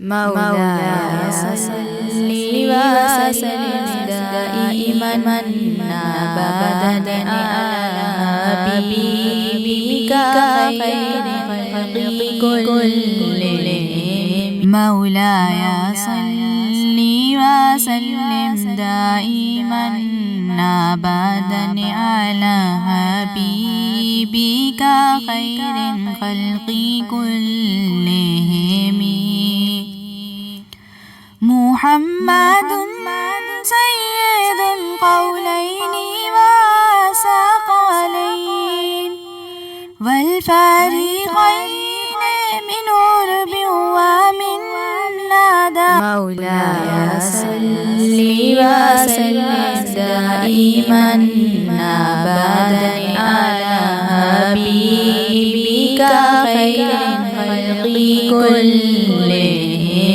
مولاي صل وسلم دائما أبدا على حبيبك خير الخلق كلهم. مولاي صل وسلم دائما أبدا على حبيبك خير الخلق كلهم. محمد سيد القولين والثقلين والفريقين من عرب ومن ندى. مولاي صل وسلم دائما أبدا على حبيبك خير الخلق كلهم.